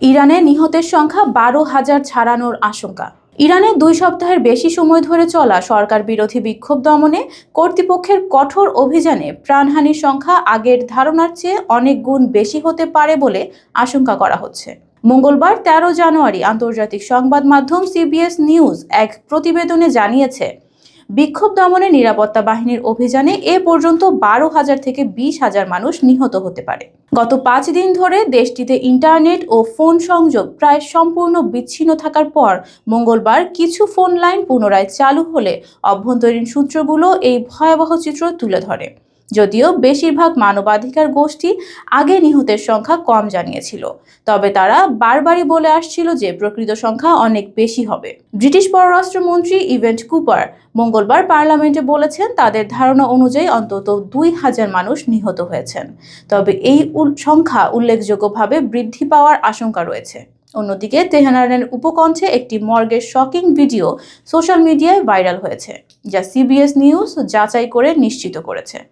ইরানে নিহতের সংখ্যা 12,000 ছাড়ানোর আশঙ্কা। ইরানে 2 সপ্তাহের বেশি সময় ধরে চলা সরকার বিরোধী বিক্ষোভ দমনে কর্তৃপক্ষের কঠোর অভিযানে প্রাণহানির সংখ্যা আগের ধারণার চেয়ে অনেক গুণ বেশি হতে পারে বলে আশঙ্কা করা হচ্ছে। মঙ্গলবার 13 জানুয়ারি আন্তর্জাতিক সংবাদ মাধ্যম CBS নিউজ এক প্রতিবেদনে জানিয়েছে, বিক্ষোভ দমনে নিরাপত্তা বাহিনীর অভিযানে এ পর্যন্ত 12,000 থেকে 20,000 মানুষ নিহত হতে পারে। গত 5 দিন ধরে দেশটিতে ইন্টারনেট ও ফোন সংযোগ প্রায় সম্পূর্ণ বিচ্ছিন্ন থাকার পর মঙ্গলবার কিছু ফোন লাইন পুনরায় চালু হলে অভ্যন্তরীণ সূত্রগুলো এই ভয়াবহ চিত্র তুলে ধরে। যদিও বেশিরভাগ মানবাধিকার গোষ্ঠী আগে নিহতের সংখ্যা কম জানিয়েছিল, তবে তারা বারবারই বলে আসছিল যে প্রকৃত সংখ্যা অনেক বেশি হবে। ব্রিটিশ পররাষ্ট্রমন্ত্রী ইভেন কুপার মঙ্গলবার পার্লামেন্টে বলেছেন, তাদের ধারণা অনুযায়ী অন্তত 2,000 মানুষ নিহত হয়েছেন, তবে এই সংখ্যা উল্লেখযোগ্যভাবে বৃদ্ধি পাওয়ার আশঙ্কা রয়েছে। অন্যদিকে তেহরানের উপকণ্ঠে একটি মর্গের শকিং ভিডিও সোশ্যাল মিডিয়ায় ভাইরাল হয়েছে, যা CBS নিউজ যাচাই করে নিশ্চিত করেছে।